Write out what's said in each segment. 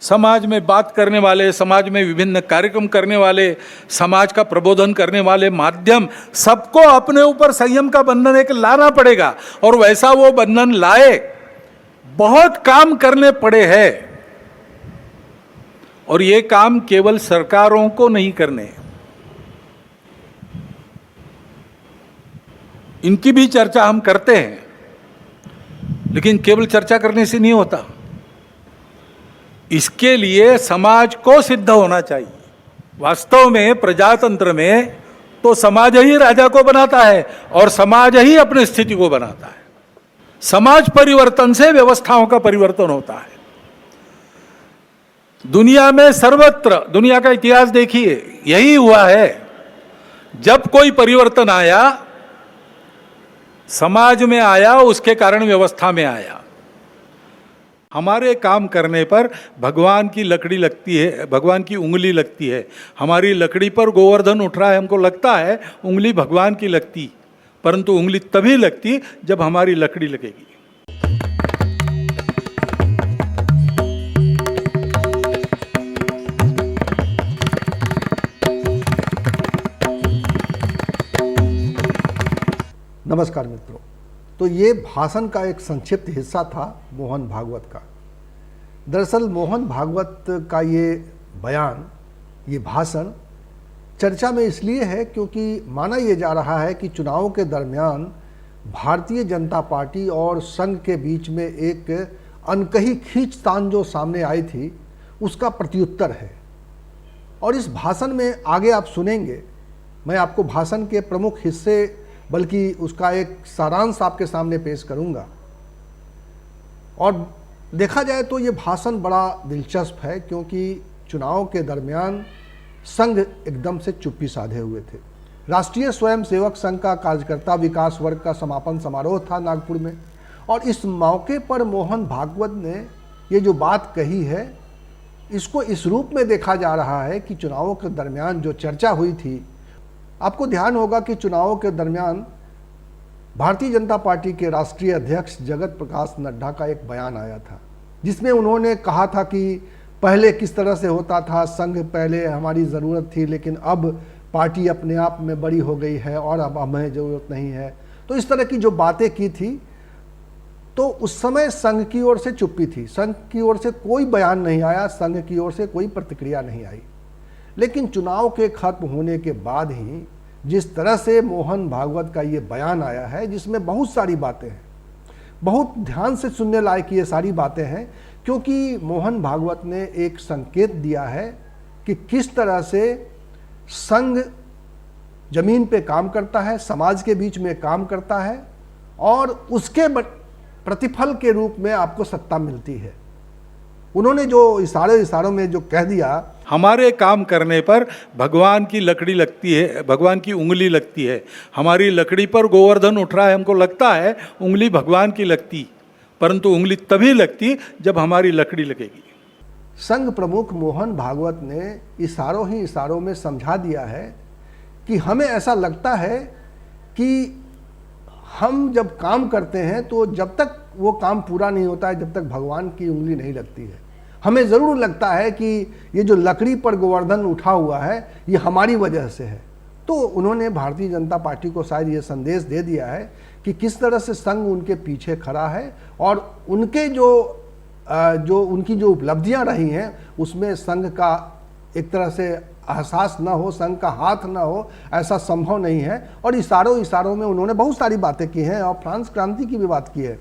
समाज में बात करने वाले, समाज में विभिन्न कार्यक्रम करने वाले, समाज का प्रबोधन करने वाले माध्यम, सबको अपने ऊपर संयम का बंधन एक लाना पड़ेगा और वैसा वो बंधन लाए। बहुत काम करने पड़े हैं और ये काम केवल सरकारों को नहीं करने, इनकी भी चर्चा हम करते हैं, लेकिन केवल चर्चा करने से नहीं होता। इसके लिए समाज को सिद्ध होना चाहिए। वास्तव में प्रजातंत्र में तो समाज ही राजा को बनाता है और समाज ही अपनी स्थिति को बनाता है। समाज परिवर्तन से व्यवस्थाओं का परिवर्तन होता है। दुनिया में सर्वत्र, दुनिया का इतिहास देखिए, यही हुआ है। जब कोई परिवर्तन आया, समाज में आया, उसके कारण व्यवस्था में आया। हमारे काम करने पर भगवान की लकड़ी लगती है, भगवान की उंगली लगती है। हमारी लकड़ी पर गोवर्धन उठ रहा है, हमको लगता है उंगली भगवान की लगती, परंतु उंगली तभी लगती जब हमारी लकड़ी लगेगी। नमस्कार मित्रों। तो ये भाषण का एक संक्षिप्त हिस्सा था मोहन भागवत का। दरअसल मोहन भागवत का ये बयान, ये भाषण चर्चा में इसलिए है क्योंकि माना ये जा रहा है कि चुनावों के दरमियान भारतीय जनता पार्टी और संघ के बीच में एक अनकही खींचतान जो सामने आई थी, उसका प्रत्युत्तर है। और इस भाषण में आगे आप सुनेंगे, मैं आपको भाषण के प्रमुख हिस्से बल्कि उसका एक सारांश आपके सामने पेश करूंगा। और देखा जाए तो ये भाषण बड़ा दिलचस्प है क्योंकि चुनाव के दरमियान संघ एकदम से चुप्पी साधे हुए थे। राष्ट्रीय स्वयंसेवक संघ का कार्यकर्ता विकास वर्ग का समापन समारोह था नागपुर में, और इस मौके पर मोहन भागवत ने ये जो बात कही है, इसको इस रूप में देखा जा रहा है कि चुनावों के दरमियान जो चर्चा हुई थी, आपको ध्यान होगा कि चुनावों के दरमियान भारतीय जनता पार्टी के राष्ट्रीय अध्यक्ष जगत प्रकाश नड्डा का एक बयान आया था, जिसमें उन्होंने कहा था कि पहले किस तरह से होता था, संघ पहले हमारी ज़रूरत थी लेकिन अब पार्टी अपने आप में बड़ी हो गई है और अब हमें ज़रूरत नहीं है। तो इस तरह की जो बातें की थी, तो उस समय संघ की ओर से चुप्पी थी, संघ की ओर से कोई बयान नहीं आया, संघ की ओर से कोई प्रतिक्रिया नहीं आई। लेकिन चुनाव के खत्म होने के बाद ही जिस तरह से मोहन भागवत का ये बयान आया है, जिसमें बहुत सारी बातें हैं, बहुत ध्यान से सुनने लायक ये सारी बातें हैं, क्योंकि मोहन भागवत ने एक संकेत दिया है कि किस तरह से संघ जमीन पे काम करता है, समाज के बीच में काम करता है और उसके प्रतिफल के रूप में आपको सत्ता मिलती है। उन्होंने जो इशारों में जो कह दिया, हमारे काम करने पर भगवान की लकड़ी लगती है, भगवान की उंगली लगती है। हमारी लकड़ी पर गोवर्धन उठ रहा है, हमको लगता है उंगली भगवान की लगती, परंतु उंगली तभी लगती जब हमारी लकड़ी लगेगी। संघ प्रमुख मोहन भागवत ने इशारों में समझा दिया है कि हमें ऐसा लगता है कि हम जब काम करते हैं तो जब तक वो काम पूरा नहीं होता है, जब तक भगवान की उंगली नहीं लगती है। हमें ज़रूर लगता है कि ये जो लकड़ी पर गोवर्धन उठा हुआ है, ये हमारी वजह से है। तो उन्होंने भारतीय जनता पार्टी को शायद ये संदेश दे दिया है कि किस तरह से संघ उनके पीछे खड़ा है और उनके उनकी जो उपलब्धियां रही हैं, उसमें संघ का एक तरह से एहसास ना हो, संघ का हाथ ना हो, ऐसा संभव नहीं है। और इशारों में उन्होंने बहुत सारी बातें की हैं और फ्रांस क्रांति की भी बात की है।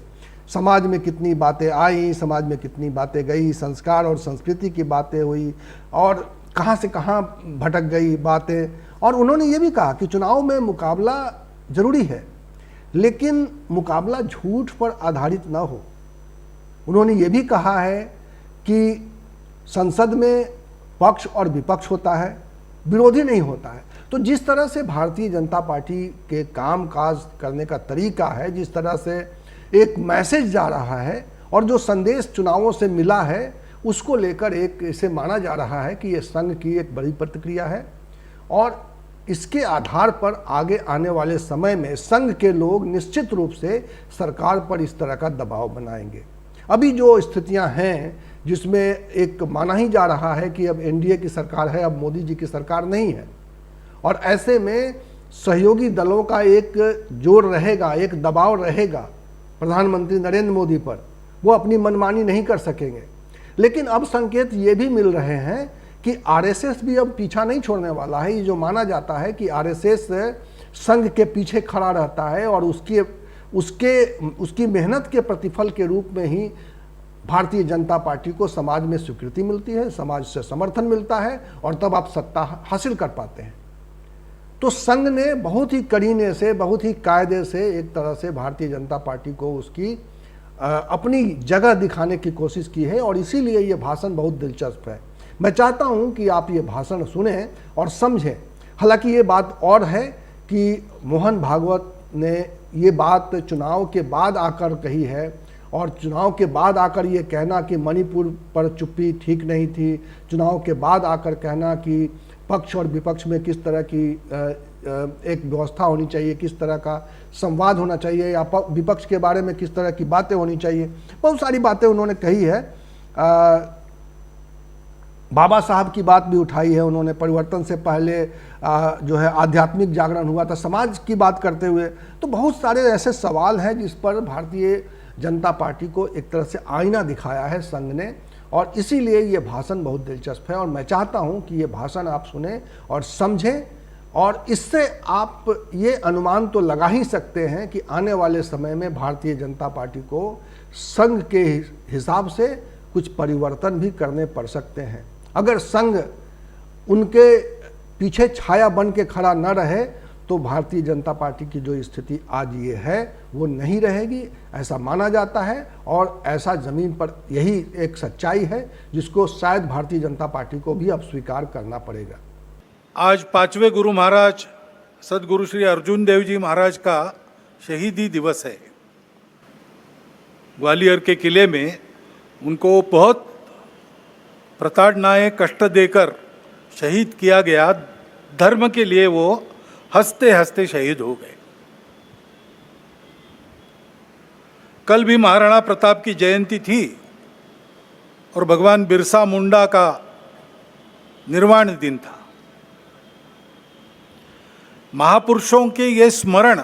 समाज में कितनी बातें आई, समाज में कितनी बातें गई, संस्कार और संस्कृति की बातें हुई और कहाँ से कहाँ भटक गई बातें। और उन्होंने ये भी कहा कि चुनाव में मुकाबला जरूरी है, लेकिन मुकाबला झूठ पर आधारित ना हो। उन्होंने ये भी कहा है कि संसद में पक्ष और विपक्ष होता है, विरोधी नहीं होता है। तो जिस तरह से भारतीय जनता पार्टी के काम काज करने का तरीका है, जिस तरह से एक मैसेज जा रहा है और जो संदेश चुनावों से मिला है, उसको लेकर एक इसे माना जा रहा है कि ये संघ की एक बड़ी प्रतिक्रिया है और इसके आधार पर आगे आने वाले समय में संघ के लोग निश्चित रूप से सरकार पर इस तरह का दबाव बनाएंगे। अभी जो स्थितियां हैं जिसमें एक माना ही जा रहा है कि अब एनडीए की सरकार है, अब मोदी जी की सरकार नहीं है। और ऐसे में सहयोगी दलों का एक जोर रहेगा, एक दबाव रहेगा प्रधानमंत्री नरेंद्र मोदी पर, वो अपनी मनमानी नहीं कर सकेंगे। लेकिन अब संकेत ये भी मिल रहे हैं कि आरएसएस भी अब पीछा नहीं छोड़ने वाला है। ये जो माना जाता है कि आरएसएस संघ के पीछे खड़ा रहता है और उसकी मेहनत के प्रतिफल के रूप में ही भारतीय जनता पार्टी को समाज में स्वीकृति मिलती है, समाज से समर्थन मिलता है और तब आप सत्ता हासिल कर पाते हैं। तो संघ ने बहुत ही करीने से, बहुत ही कायदे से एक तरह से भारतीय जनता पार्टी को उसकी अपनी जगह दिखाने की कोशिश की है और इसीलिए ये भाषण बहुत दिलचस्प है। मैं चाहता हूँ कि आप ये भाषण सुनें और समझें। हालांकि ये बात और है कि मोहन भागवत ने ये बात चुनाव के बाद आकर कही है और चुनाव के बाद आकर ये कहना कि मणिपुर पर चुप्पी ठीक नहीं थी, चुनाव के बाद आकर कहना कि पक्ष और विपक्ष में किस तरह की एक व्यवस्था होनी चाहिए, किस तरह का संवाद होना चाहिए या विपक्ष के बारे में किस तरह की बातें होनी चाहिए, बहुत सारी बातें उन्होंने कही है। बाबा साहब की बात भी उठाई है उन्होंने, परिवर्तन से पहले जो है आध्यात्मिक जागरण हुआ था, समाज की बात करते हुए। तो बहुत सारे ऐसे सवाल हैं जिस पर भारतीय जनता पार्टी को एक तरह से आईना दिखाया है संघ ने और इसीलिए ये भाषण बहुत दिलचस्प है। और मैं चाहता हूँ कि ये भाषण आप सुने और समझें और इससे आप ये अनुमान तो लगा ही सकते हैं कि आने वाले समय में भारतीय जनता पार्टी को संघ के हिसाब से कुछ परिवर्तन भी करने पड़ सकते हैं। अगर संघ उनके पीछे छाया बन के खड़ा न रहे तो भारतीय जनता पार्टी की जो स्थिति आज ये है वो नहीं रहेगी, ऐसा माना जाता है और ऐसा ज़मीन पर यही एक सच्चाई है जिसको शायद भारतीय जनता पार्टी को भी अब स्वीकार करना पड़ेगा। आज 5वें गुरु महाराज सदगुरु श्री अर्जुन देव जी महाराज का शहीदी दिवस है। ग्वालियर के किले में उनको बहुत प्रताड़नाएं कष्ट देकर शहीद किया गया। धर्म के लिए वो हंसते हंसते शहीद हो गए। कल भी महाराणा प्रताप की जयंती थी और भगवान बिरसा मुंडा का निर्वाण दिन था। महापुरुषों के ये स्मरण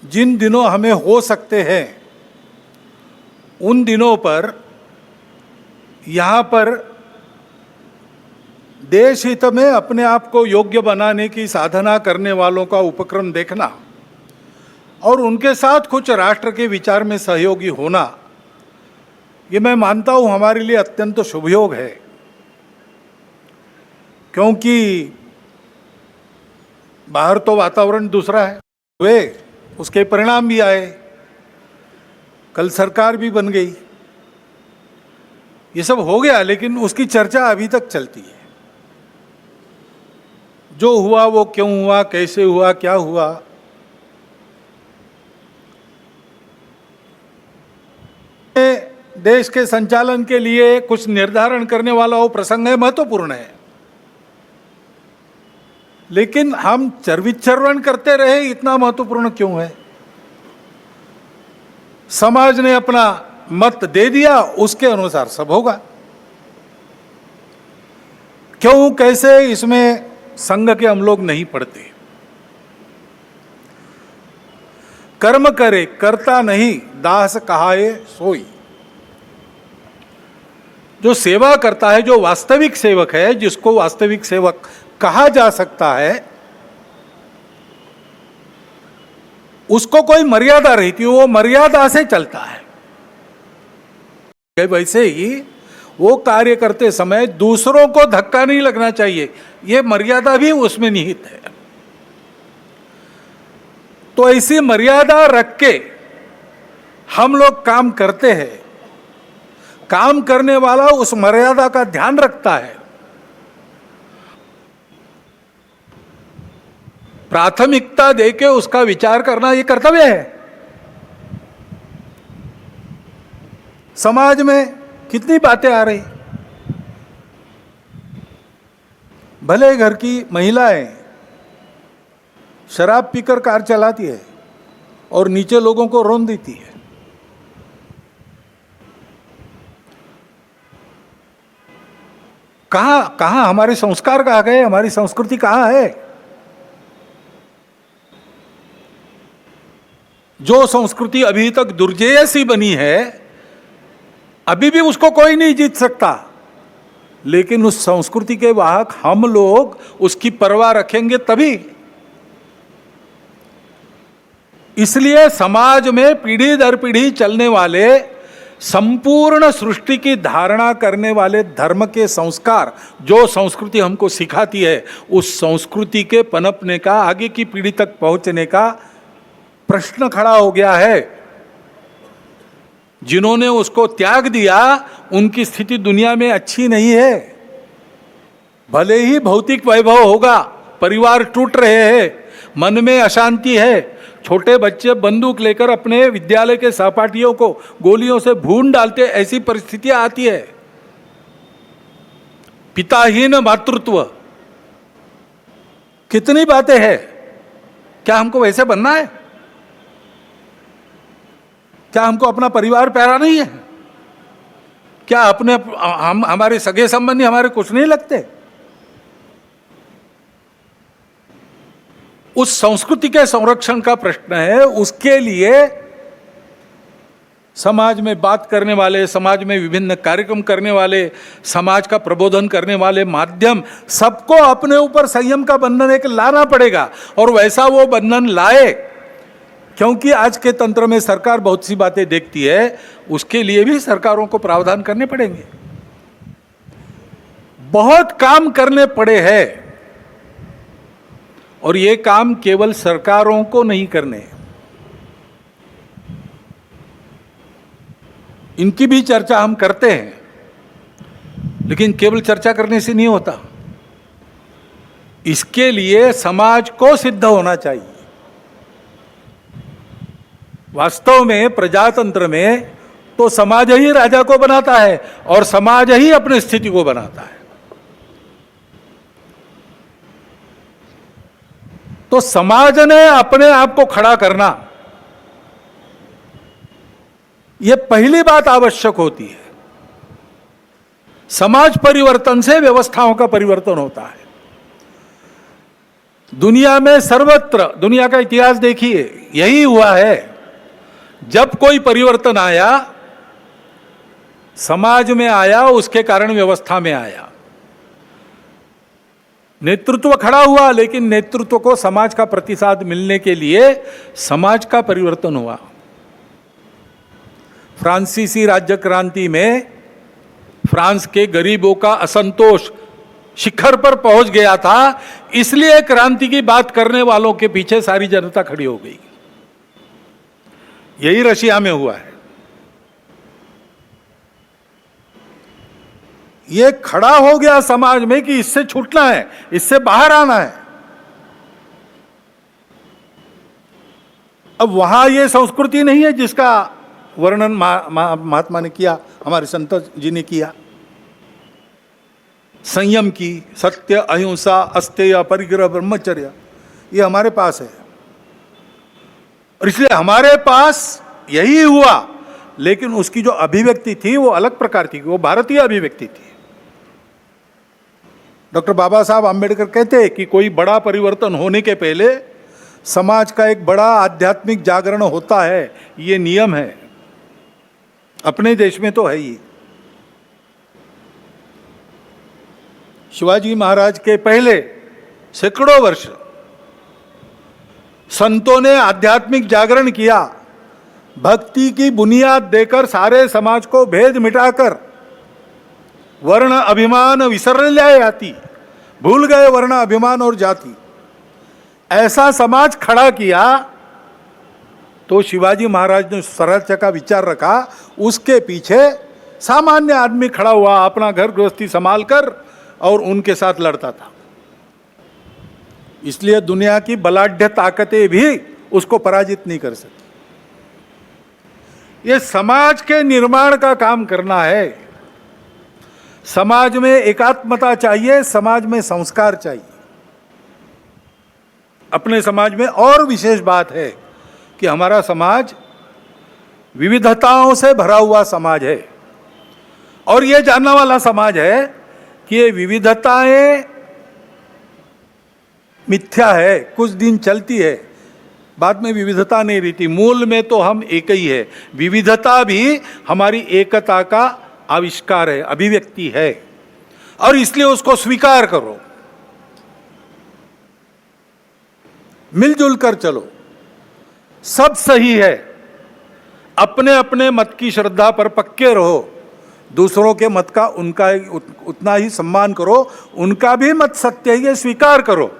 जिन दिनों हमें हो सकते हैं उन दिनों पर यहाँ पर देश हित में अपने आप को योग्य बनाने की साधना करने वालों का उपक्रम देखना और उनके साथ कुछ राष्ट्र के विचार में सहयोगी होना, ये मैं मानता हूँ हमारे लिए अत्यंत शुभयोग है। क्योंकि बाहर तो वातावरण दूसरा है, वे उसके परिणाम भी आए, कल सरकार भी बन गई, ये सब हो गया, लेकिन उसकी चर्चा अभी तक चलती है। जो हुआ वो क्यों हुआ, कैसे हुआ, क्या हुआ, देश के संचालन के लिए कुछ निर्धारण करने वाला वो प्रसंग है, महत्वपूर्ण है। लेकिन हम चरविचरवन करते रहे, इतना महत्वपूर्ण क्यों है? समाज ने अपना मत दे दिया, उसके अनुसार सब होगा। क्यों कैसे इसमें संघ के हम लोग नहीं पढ़ते। कर्म करे करता नहीं, दास कहाए सोई। जो सेवा करता है, जो वास्तविक सेवक है, जिसको वास्तविक सेवक कहा जा सकता है, उसको कोई मर्यादा रहती है, वो मर्यादा से चलता है। वैसे ही वो कार्य करते समय दूसरों को धक्का नहीं लगना चाहिए, ये मर्यादा भी उसमें निहित है। तो ऐसी मर्यादा रख के हम लोग काम करते हैं। काम करने वाला उस मर्यादा का ध्यान रखता है। प्राथमिकता देके उसका विचार करना ये कर्तव्य है। समाज में कितनी बातें आ रही, भले घर की महिलाएं शराब पीकर कार चलाती है और नीचे लोगों को रौंद देती है। कहाँ कहाँ हमारे संस्कार कहाँ गए, हमारी संस्कृति कहाँ है? जो संस्कृति अभी तक दुर्जेय सी बनी है, अभी भी उसको कोई नहीं जीत सकता, लेकिन उस संस्कृति के वाहक हम लोग उसकी परवाह रखेंगे तभी। इसलिए समाज में पीढ़ी दर पीढ़ी चलने वाले, संपूर्ण सृष्टि की धारणा करने वाले धर्म के संस्कार, जो संस्कृति हमको सिखाती है, उस संस्कृति के पनपने का, आगे की पीढ़ी तक पहुंचने का प्रश्न खड़ा हो गया है। जिन्होंने उसको त्याग दिया, उनकी स्थिति दुनिया में अच्छी नहीं है। भले ही भौतिक वैभव होगा, परिवार टूट रहे हैं, मन में अशांति है, छोटे बच्चे बंदूक लेकर अपने विद्यालय के सहपाठियों को गोलियों से भून डालते, ऐसी परिस्थितियां आती है। पिताहीन मातृत्व, कितनी बातें हैं। क्या हमको वैसे बनना है? क्या हमको अपना परिवार प्यारा नहीं है? क्या अपने हमारे सगे संबंधी हमारे कुछ नहीं लगते? उस संस्कृति के संरक्षण का प्रश्न है। उसके लिए समाज में बात करने वाले, समाज में विभिन्न कार्यक्रम करने वाले, समाज का प्रबोधन करने वाले माध्यम, सबको अपने ऊपर संयम का बंधन एक लाना पड़ेगा, और वैसा वो बंधन लाए। क्योंकि आज के तंत्र में सरकार बहुत सी बातें देखती है, उसके लिए भी सरकारों को प्रावधान करने पड़ेंगे। बहुत काम करने पड़े हैं, और ये काम केवल सरकारों को नहीं करने, इनकी भी चर्चा हम करते हैं, लेकिन केवल चर्चा करने से नहीं होता। इसके लिए समाज को सिद्ध होना चाहिए। वास्तव में प्रजातंत्र में तो समाज ही राजा को बनाता है, और समाज ही अपनी स्थिति को बनाता है। तो समाज ने अपने आप को खड़ा करना, यह पहली बात आवश्यक होती है। समाज परिवर्तन से व्यवस्थाओं का परिवर्तन होता है। दुनिया में सर्वत्र, दुनिया का इतिहास देखिए, यही हुआ है। जब कोई परिवर्तन आया, समाज में आया, उसके कारण व्यवस्था में आया। नेतृत्व खड़ा हुआ, लेकिन नेतृत्व को समाज का प्रतिसाद मिलने के लिए समाज का परिवर्तन हुआ। फ्रांसीसी राज्य क्रांति में फ्रांस के गरीबों का असंतोष शिखर पर पहुंच गया था, इसलिए क्रांति की बात करने वालों के पीछे सारी जनता खड़ी हो गई। यही रशिया में हुआ है। ये खड़ा हो गया समाज में कि इससे छूटना है, इससे बाहर आना है। अब वहां ये संस्कृति नहीं है जिसका वर्णन महात्मा ने किया, हमारे संत जी ने किया। संयम की, सत्य, अहिंसा, अस्तेय, परिग्रह, ब्रह्मचर्य, ये हमारे पास है। और इसलिए हमारे पास यही हुआ, लेकिन उसकी जो अभिव्यक्ति थी वो अलग प्रकार थी, वो भारतीय अभिव्यक्ति थी। डॉक्टर बाबा साहब आम्बेडकर कहते हैं कि कोई बड़ा परिवर्तन होने के पहले समाज का एक बड़ा आध्यात्मिक जागरण होता है, ये नियम है। अपने देश में तो है ही। शिवाजी महाराज के पहले सैकड़ों वर्ष संतों ने आध्यात्मिक जागरण किया, भक्ति की बुनियाद देकर सारे समाज को भेद मिटाकर वर्ण अभिमान विसर ले जाती, भूल गए वर्ण अभिमान और जाति, ऐसा समाज खड़ा किया। तो शिवाजी महाराज ने स्वराज्य का विचार रखा, उसके पीछे सामान्य आदमी खड़ा हुआ, अपना घर गृहस्थी संभाल कर, और उनके साथ लड़ता था। इसलिए दुनिया की बलाढ्य ताकतें भी उसको पराजित नहीं कर सकती। ये समाज के निर्माण का काम करना है। समाज में एकात्मता चाहिए, समाज में संस्कार चाहिए। अपने समाज में और विशेष बात है कि हमारा समाज विविधताओं से भरा हुआ समाज है, और यह जानने वाला समाज है कि ये विविधताएं मिथ्या है, कुछ दिन चलती है, बाद में विविधता नहीं रहती। मूल में तो हम एक ही है। विविधता भी हमारी एकता का आविष्कार है, अभिव्यक्ति है, और इसलिए उसको स्वीकार करो, मिलजुल कर चलो, सब सही है। अपने अपने मत की श्रद्धा पर पक्के रहो, दूसरों के मत का उनका उतना ही सम्मान करो, उनका भी मत सत्य है ये स्वीकार करो,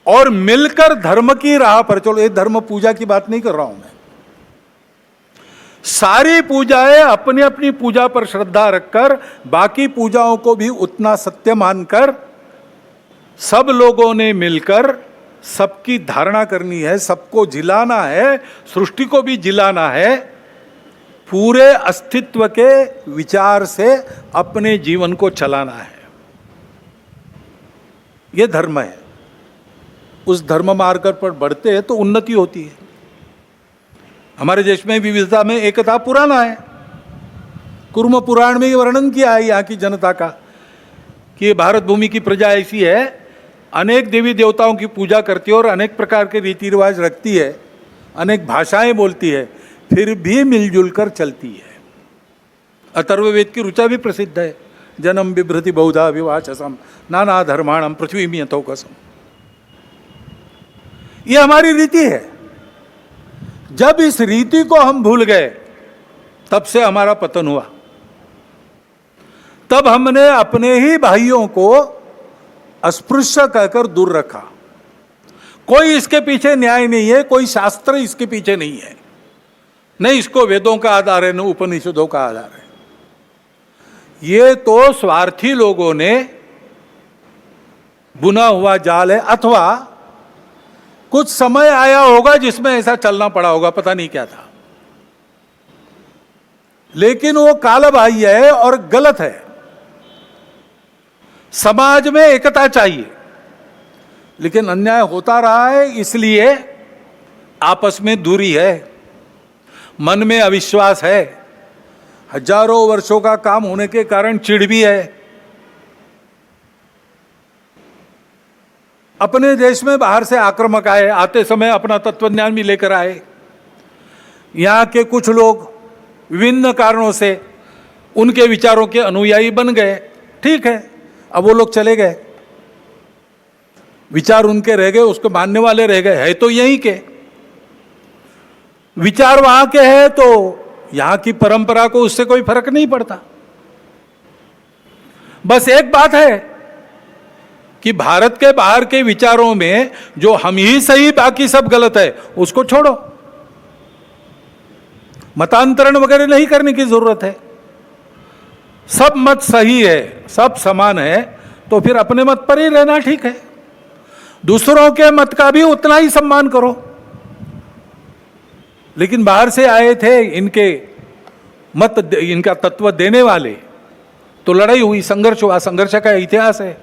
और मिलकर धर्म की राह पर चलो। ये धर्म पूजा की बात नहीं कर रहा हूं मैं। सारी पूजाएं अपनी अपनी पूजा पर श्रद्धा रखकर, बाकी पूजाओं को भी उतना सत्य मानकर, सब लोगों ने मिलकर सबकी धारणा करनी है, सबको जिलाना है, सृष्टि को भी जिलाना है, पूरे अस्तित्व के विचार से अपने जीवन को चलाना है। यह धर्म है। उस धर्म मार्ग पर बढ़ते हैं तो उन्नति होती है। हमारे देश में विविधता में एकता पुराना है। कुर्म पुराण में ये वर्णन किया है यहाँ की जनता का कि ये भारत भूमि की प्रजा ऐसी है, अनेक देवी देवताओं की पूजा करती है और अनेक प्रकार के रीति रिवाज रखती है, अनेक भाषाएं बोलती है, फिर भी मिलजुल कर चलती है। अथर्ववेद की ऋचा भी प्रसिद्ध है, जन्म बिभ्रति बहुधा विवाचसम नाना धर्माणम पृथ्वी में यथोकसम। ये हमारी रीति है। जब इस रीति को हम भूल गए, तब से हमारा पतन हुआ। तब हमने अपने ही भाइयों को अस्पृश्य कहकर दूर रखा। कोई इसके पीछे न्याय नहीं है, कोई शास्त्र इसके पीछे नहीं है, नहीं इसको वेदों का आधार है, न उपनिषदों का आधार है। ये तो स्वार्थी लोगों ने बुना हुआ जाल है, अथवा कुछ समय आया होगा जिसमें ऐसा चलना पड़ा होगा, पता नहीं क्या था, लेकिन वो कालबाह्य है और गलत है। समाज में एकता चाहिए, लेकिन अन्याय होता रहा है, इसलिए आपस में दूरी है, मन में अविश्वास है, हजारों वर्षों का काम होने के कारण चिढ़ भी है। अपने देश में बाहर से आक्रमक आए, आते समय अपना तत्वज्ञान भी लेकर आए। यहाँ के कुछ लोग विभिन्न कारणों से उनके विचारों के अनुयायी बन गए, ठीक है, अब वो लोग चले गए, विचार उनके रह गए, उसको मानने वाले रह गए। है तो यहीं के विचार, वहां के हैं, तो यहां की परंपरा को उससे कोई फर्क नहीं पड़ता। बस एक बात है कि भारत के बाहर के विचारों में जो हम ही सही बाकी सब गलत है, उसको छोड़ो। मतांतरण वगैरह नहीं करने की जरूरत है। सब मत सही है, सब समान है, तो फिर अपने मत पर ही रहना ठीक है। दूसरों के मत का भी उतना ही सम्मान करो। लेकिन बाहर से आए थे इनके मत, इनका तत्व देने वाले, तो लड़ाई हुई, संघर्ष हुआ, संघर्ष का इतिहास है।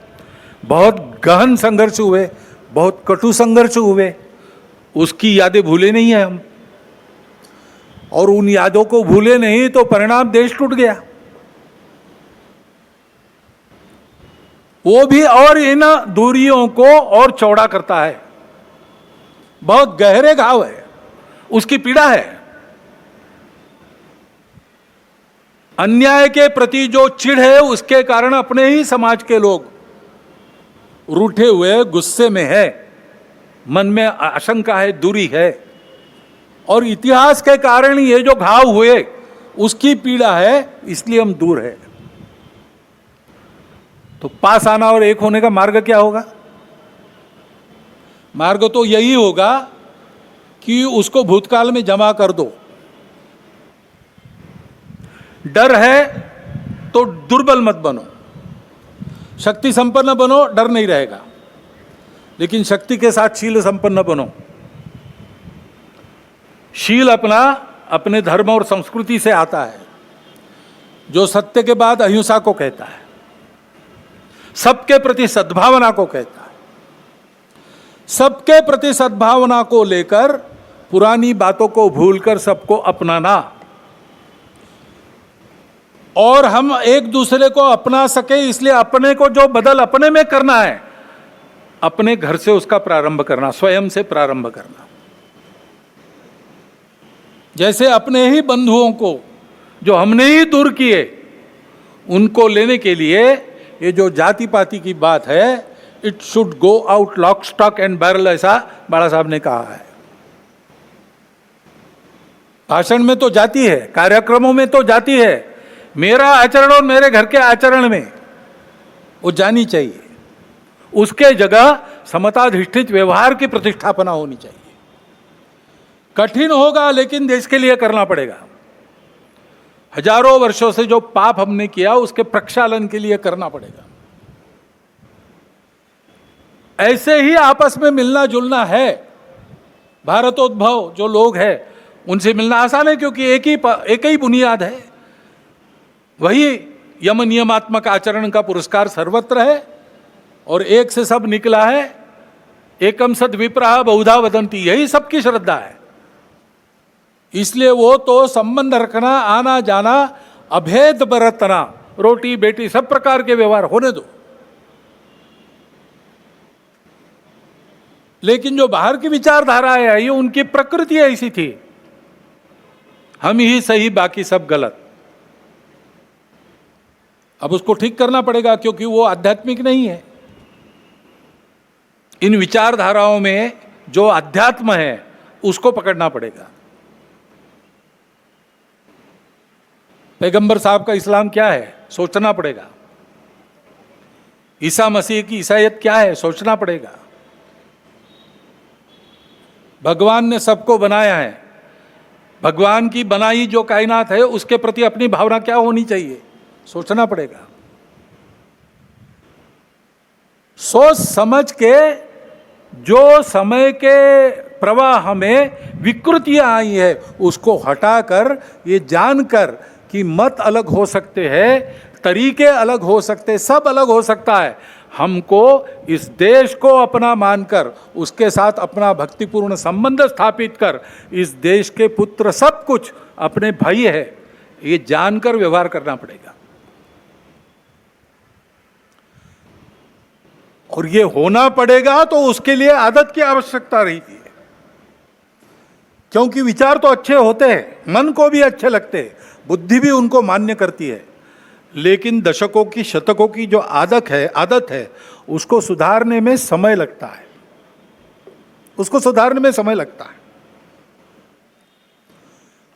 बहुत गहन संघर्ष हुए, बहुत कटु संघर्ष हुए, उसकी यादें भूले नहीं है हम, और उन यादों को भूले नहीं तो परिणाम देश टूट गया। वो भी और इन दूरियों को और चौड़ा करता है। बहुत गहरे घाव है, उसकी पीड़ा है। अन्याय के प्रति जो चिढ़ है, उसके कारण अपने ही समाज के लोग रूठे हुए, गुस्से में है, मन में आशंका है, दूरी है, और इतिहास के कारण ये जो घाव हुए उसकी पीड़ा है, इसलिए हम दूर है। तो पास आना और एक होने का मार्ग क्या होगा? मार्ग तो यही होगा कि उसको भूतकाल में जमा कर दो। डर है तो दुर्बल मत बनो, शक्ति संपन्न बनो, डर नहीं रहेगा। लेकिन शक्ति के साथ शील संपन्न बनो। शील अपना अपने धर्म और संस्कृति से आता है, जो सत्य के बाद अहिंसा को कहता है, सबके प्रति सद्भावना को कहता है। सबके प्रति सद्भावना को लेकर पुरानी बातों को भूलकर सबको अपनाना, और हम एक दूसरे को अपना सके, इसलिए अपने को जो बदल अपने में करना है, अपने घर से उसका प्रारंभ करना, स्वयं से प्रारंभ करना। जैसे अपने ही बंधुओं को जो हमने ही दूर किए, उनको लेने के लिए ये जो जाति पाति की बात है, it should go out lock stock and barrel, ऐसा बाला साहब ने कहा है। भाषण में तो जाती है, कार्यक्रमों में तो जाती है, मेरा आचरण और मेरे घर के आचरण में वो जानी चाहिए। उसके जगह समताधिष्ठित व्यवहार की प्रतिष्ठापना होनी चाहिए। कठिन होगा, लेकिन देश के लिए करना पड़ेगा। हजारों वर्षों से जो पाप हमने किया, उसके प्रक्षालन के लिए करना पड़ेगा। ऐसे ही आपस में मिलना जुलना है। भारतोद्भव जो लोग हैं, उनसे मिलना आसान है, क्योंकि एक ही बुनियाद है। वही यम नियमात्मक आचरण का पुरस्कार सर्वत्र है, और एक से सब निकला है। एकम सद विप्रहा बहुधा वदंती, यही सबकी श्रद्धा है। इसलिए वो तो संबंध रखना, आना जाना, अभेद बरतना, रोटी बेटी सब प्रकार के व्यवहार होने दो। लेकिन जो बाहर की विचारधारा है, ये उनकी प्रकृति ऐसी थी, हम ही सही बाकी सब गलत। अब उसको ठीक करना पड़ेगा, क्योंकि वो आध्यात्मिक नहीं है। इन विचारधाराओं में जो अध्यात्म है, उसको पकड़ना पड़ेगा। पैगंबर साहब का इस्लाम क्या है, सोचना पड़ेगा। ईसा मसीह की ईसाईयत क्या है, सोचना पड़ेगा। भगवान ने सबको बनाया है, भगवान की बनाई जो कायनात है, उसके प्रति अपनी भावना क्या होनी चाहिए, सोचना पड़ेगा। सोच समझ के जो समय के प्रवाह में विकृतियां आई है, उसको हटाकर, ये जानकर कि मत अलग हो सकते हैं, तरीके अलग हो सकते, सब अलग हो सकता है, हमको इस देश को अपना मानकर, उसके साथ अपना भक्तिपूर्ण संबंध स्थापित कर, इस देश के पुत्र सब कुछ अपने भाई है, ये जानकर व्यवहार करना पड़ेगा। और ये होना पड़ेगा तो उसके लिए आदत की आवश्यकता रहती है। क्योंकि विचार तो अच्छे होते हैं, मन को भी अच्छे लगते हैं, बुद्धि भी उनको मान्य करती है, लेकिन दशकों की, शतकों की जो आदत है, उसको सुधारने में समय लगता है। उसको सुधारने में समय लगता है।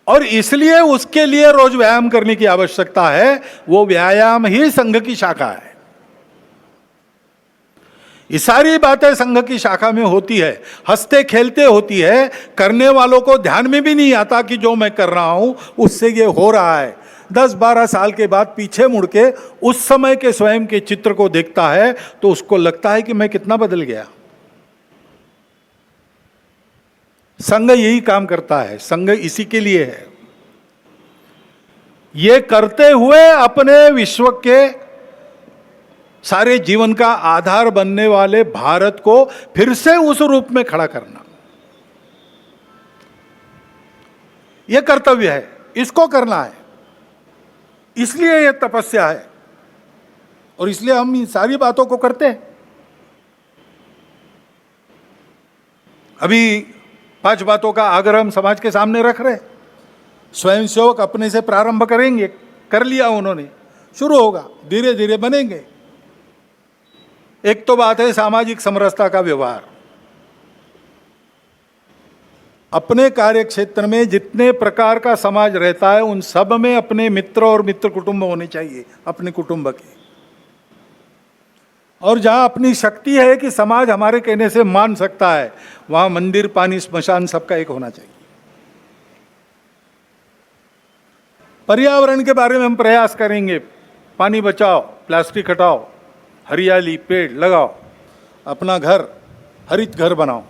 और इसलिए उसके लिए रोज व्यायाम करने की आवश्यकता है। वो व्यायाम ही संघ की शाखा है। ये सारी बातें संघ की शाखा में होती है, हंसते खेलते होती है। करने वालों को ध्यान में भी नहीं आता कि जो मैं कर रहा हूं उससे ये हो रहा है। 10-12 साल के बाद पीछे मुड़ के उस समय के स्वयं के चित्र को देखता है तो उसको लगता है कि मैं कितना बदल गया। संघ यही काम करता है, संघ इसी के लिए है। ये करते हुए अपने विश्व के सारे जीवन का आधार बनने वाले भारत को फिर से उस रूप में खड़ा करना, यह कर्तव्य है, इसको करना है। इसलिए यह तपस्या है और इसलिए हम इन सारी बातों को करते हैं। अभी 5 बातों का आग्रह हम समाज के सामने रख रहे हैं। स्वयंसेवक अपने से प्रारंभ करेंगे, कर लिया उन्होंने, शुरू होगा, धीरे धीरे बनेंगे। एक तो बात है सामाजिक समरसता का व्यवहार। अपने कार्य क्षेत्र में जितने प्रकार का समाज रहता है, उन सब में अपने मित्र और मित्र कुटुंब होने चाहिए, अपने कुटुंब के। और जहां अपनी शक्ति है कि समाज हमारे कहने से मान सकता है, वहां मंदिर, पानी, स्मशान सबका एक होना चाहिए। पर्यावरण के बारे में हम प्रयास करेंगे, पानी बचाओ, प्लास्टिक हटाओ, हरियाली, पेड़ लगाओ, अपना घर हरित घर बनाओ।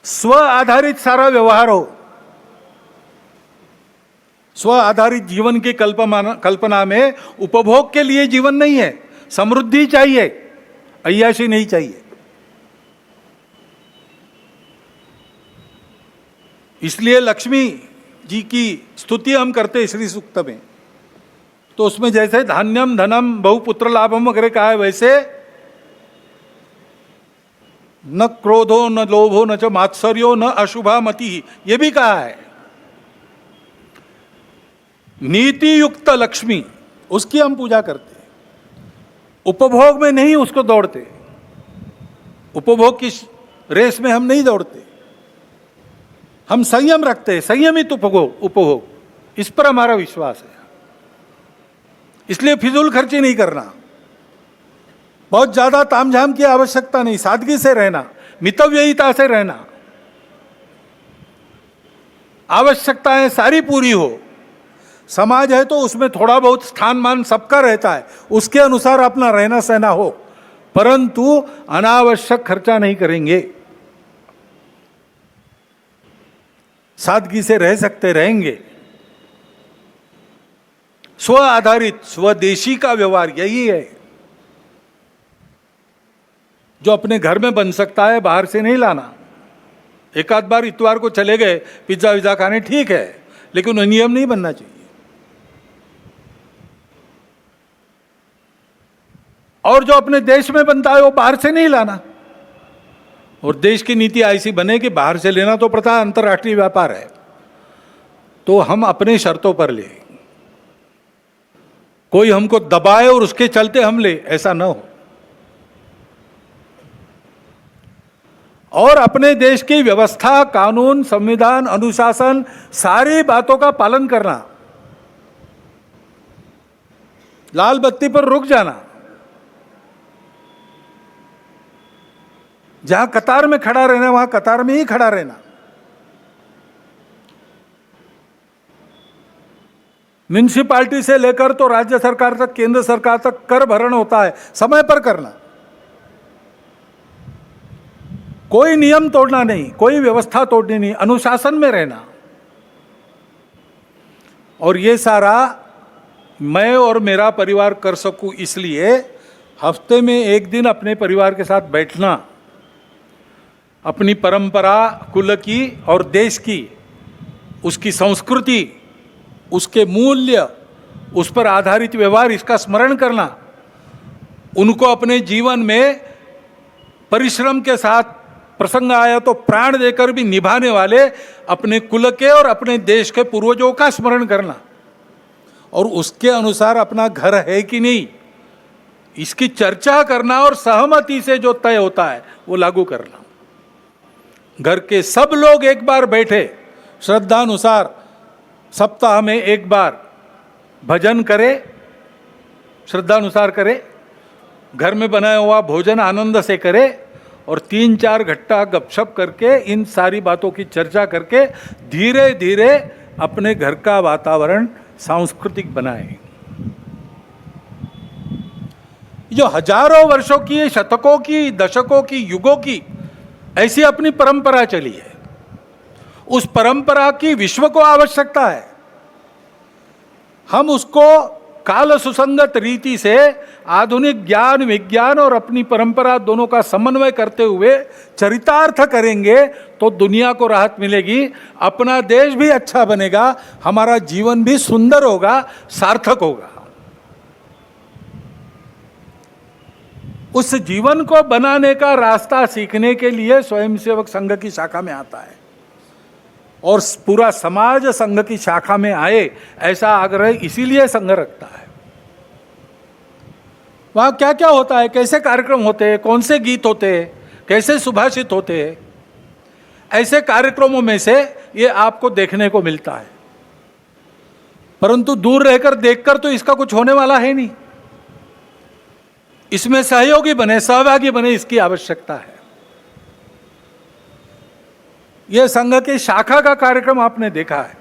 स्व आधारित सारा व्यवहार हो। स्व आधारित जीवन की कल्पना में उपभोग के लिए जीवन नहीं है, समृद्धि चाहिए, अय्याशी नहीं चाहिए। इसलिए लक्ष्मी जी की स्तुति हम करते हैं श्री सूक्त में, तो उसमें जैसे धान्यम धनम बहुपुत्र लाभम वगैरह कहा है, वैसे न क्रोधो न लोभो न च मात्सर्यो न अशुभा मति, ये भी कहा है। नीति युक्त लक्ष्मी, उसकी हम पूजा करते हैं, उपभोग में नहीं उसको दौड़ते, उपभोग की रेस में हम नहीं दौड़ते, हम संयम रखते हैं, संयमित उपभोग, इस पर हमारा विश्वास है। इसलिए फिजूल खर्ची नहीं करना, बहुत ज्यादा तामझाम की आवश्यकता नहीं, सादगी से रहना, मितव्ययिता से रहना, आवश्यकताएं सारी पूरी हो। समाज है तो उसमें थोड़ा बहुत स्थान मान सबका रहता है, उसके अनुसार अपना रहना सहना हो, परंतु अनावश्यक खर्चा नहीं करेंगे, सादगी से रह सकते रहेंगे। स्व आधारित स्वदेशी का व्यवहार यही है जो अपने घर में बन सकता है, बाहर से नहीं लाना। एक आध बार इतवार को चले गए पिज्जा विज्जा खाने, ठीक है, लेकिन नियम नहीं बनना चाहिए। और जो अपने देश में बनता है वो बाहर से नहीं लाना। और देश की नीति ऐसी बने कि बाहर से लेना तो प्रथा अंतर्राष्ट्रीय व्यापार है, तो हम अपने शर्तों पर ले, कोई हमको दबाए और उसके चलते हम ले, ऐसा न हो। और अपने देश की व्यवस्था, कानून, संविधान, अनुशासन, सारी बातों का पालन करना, लाल बत्ती पर रुक जाना, जहां कतार में खड़ा रहना वहां कतार में ही खड़ा रहना, म्युनिसिपालिटी से लेकर तो राज्य सरकार तक, केंद्र सरकार तक कर भरण होता है, समय पर करना, कोई नियम तोड़ना नहीं, कोई व्यवस्था तोड़नी नहीं, अनुशासन में रहना। और ये सारा मैं और मेरा परिवार कर सकूं, इसलिए हफ्ते में एक दिन अपने परिवार के साथ बैठना, अपनी परंपरा, कुल की और देश की, उसकी संस्कृति, उसके मूल्य, उस पर आधारित व्यवहार, इसका स्मरण करना, उनको अपने जीवन में परिश्रम के साथ प्रसंग आया तो प्राण देकर भी निभाने वाले अपने कुल के और अपने देश के पूर्वजों का स्मरण करना, और उसके अनुसार अपना घर है कि नहीं इसकी चर्चा करना, और सहमति से जो तय होता है वो लागू करना। घर के सब लोग एक बार बैठे, श्रद्धानुसार सप्ताह में एक बार भजन करे, श्रद्धानुसार करे, घर में बनाया हुआ भोजन आनंद से करे, और 3-4 घट्टा गपशप करके इन सारी बातों की चर्चा करके धीरे धीरे अपने घर का वातावरण सांस्कृतिक बनाए। जो हजारों वर्षों की, शतकों की, दशकों की, युगों की ऐसी अपनी परंपरा चली है, उस परंपरा की विश्व को आवश्यकता है। हम उसको काल सुसंगत रीति से आधुनिक ज्ञान, विज्ञान और अपनी परंपरा दोनों का समन्वय करते हुए चरितार्थ करेंगे तो दुनिया को राहत मिलेगी, अपना देश भी अच्छा बनेगा, हमारा जीवन भी सुंदर होगा, सार्थक होगा। उस जीवन को बनाने का रास्ता सीखने के लिए स्वयंसेवक संघ की शाखा में आता है, और पूरा समाज संघ की शाखा में आए, ऐसा आग्रह इसीलिए संघ रखता है। वहां क्या क्या होता है, कैसे कार्यक्रम होते हैं, कौन से गीत होते हैं, कैसे सुभाषित होते हैं, ऐसे कार्यक्रमों में से ये आपको देखने को मिलता है। परंतु दूर रहकर देखकर तो इसका कुछ होने वाला है नहीं, इसमें सहयोगी बने, सहभागी बने, इसकी आवश्यकता है। यह संघ के शाखा का कार्यक्रम आपने देखा है,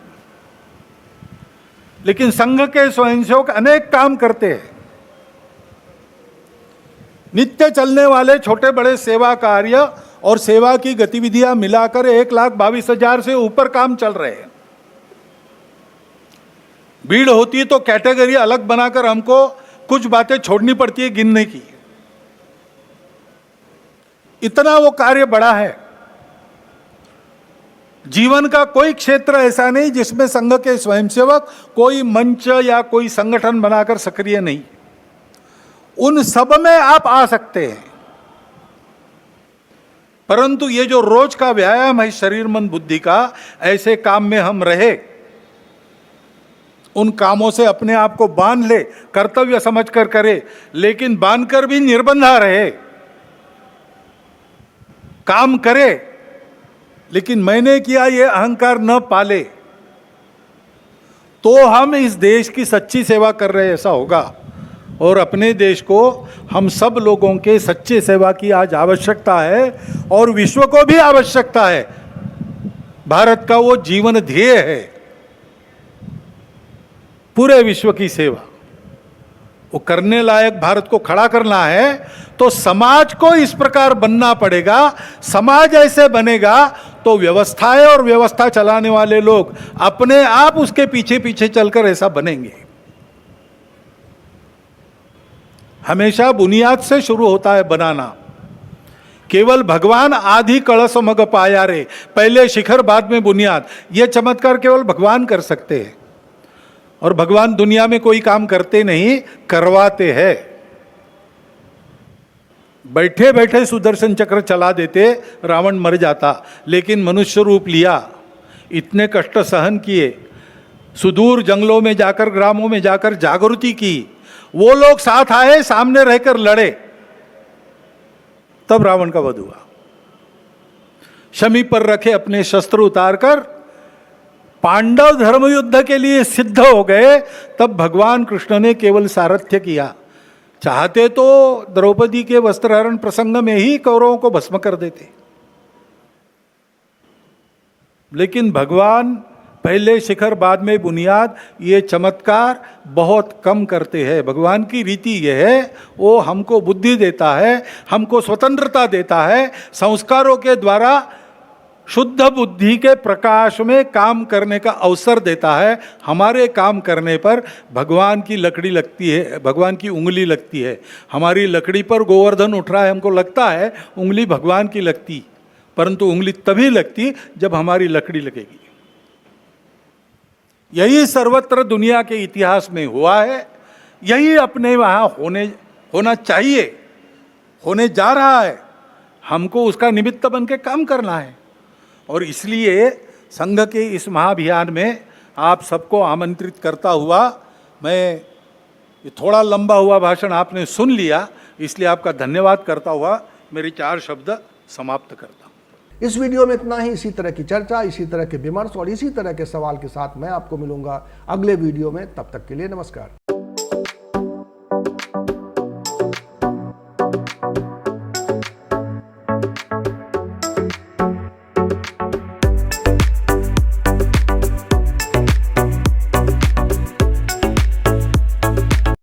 लेकिन संघ के स्वयंसेवक अनेक काम करते हैं। नित्य चलने वाले छोटे बड़े सेवा कार्य और सेवा की गतिविधियां मिलाकर 1,22,000 से ऊपर काम चल रहे हैं। भीड़ होती है तो कैटेगरी अलग बनाकर हमको कुछ बातें छोड़नी पड़ती है गिनने की, इतना वो कार्य बड़ा है। जीवन का कोई क्षेत्र ऐसा नहीं जिसमें संघ के स्वयंसेवक कोई मंच या कोई संगठन बनाकर सक्रिय नहीं, उन सब में आप आ सकते हैं। परंतु ये जो रोज का व्यायाम है शरीर मन बुद्धि का, ऐसे काम में हम रहे, उन कामों से अपने आप को बांध ले, कर्तव्य समझकर करे, लेकिन बांधकर भी निर्बंधा रहे, काम करे लेकिन मैंने किया ये अहंकार न पाले, तो हम इस देश की सच्ची सेवा कर रहे ऐसा होगा। और अपने देश को, हम सब लोगों के सच्चे सेवा की आज आवश्यकता है और विश्व को भी आवश्यकता है। भारत का वो जीवन ध्येय है, पूरे विश्व की सेवा। वो करने लायक भारत को खड़ा करना है तो समाज को इस प्रकार बनना पड़ेगा। समाज ऐसे बनेगा तो व्यवस्थाएं और व्यवस्था चलाने वाले लोग अपने आप उसके पीछे पीछे चलकर ऐसा बनेंगे। हमेशा बुनियाद से शुरू होता है बनाना। केवल भगवान आदि कलश मग पाया रे, पहले शिखर बाद में बुनियाद, ये चमत्कार केवल भगवान कर सकते हैं। और भगवान दुनिया में कोई काम करते नहीं, करवाते हैं। बैठे बैठे सुदर्शन चक्र चला देते, रावण मर जाता, लेकिन मनुष्य रूप लिया, इतने कष्ट सहन किए, सुदूर जंगलों में जाकर, ग्रामों में जाकर जागृति की, वो लोग साथ आए, सामने रहकर लड़े, तब रावण का वध हुआ। शमी पर रखे अपने शस्त्र उतारकर पांडव धर्म युद्ध के लिए सिद्ध हो गए, तब भगवान कृष्ण ने केवल सारथ्य किया। चाहते तो द्रौपदी के वस्त्रहरण प्रसंग में ही कौरवों को भस्म कर देते, लेकिन भगवान पहले शिखर बाद में बुनियाद, ये चमत्कार बहुत कम करते हैं। भगवान की रीति यह है, वो हमको बुद्धि देता है, हमको स्वतंत्रता देता है, संस्कारों के द्वारा शुद्ध बुद्धि के प्रकाश में काम करने का अवसर देता है। हमारे काम करने पर भगवान की लकड़ी लगती है, भगवान की उंगली लगती है। हमारी लकड़ी पर गोवर्धन उठ रहा है, हमको लगता है उंगली भगवान की लगती, परंतु उंगली तभी लगती जब हमारी लकड़ी लगेगी। यही सर्वत्र दुनिया के इतिहास में हुआ है, यही अपने वहाँ होना चाहिए, होने जा रहा है। हमको उसका निमित्त बन के काम करना है। और इसलिए संघ के इस महाअभियान में आप सबको आमंत्रित करता हुआ, मैं ये थोड़ा लंबा हुआ भाषण आपने सुन लिया, इसलिए आपका धन्यवाद करता हुआ मेरी 4 शब्द समाप्त करता हूँ। इस वीडियो में इतना ही। इसी तरह की चर्चा, इसी तरह के विमर्श और इसी तरह के सवाल के साथ मैं आपको मिलूंगा अगले वीडियो में। तब तक के लिए नमस्कार।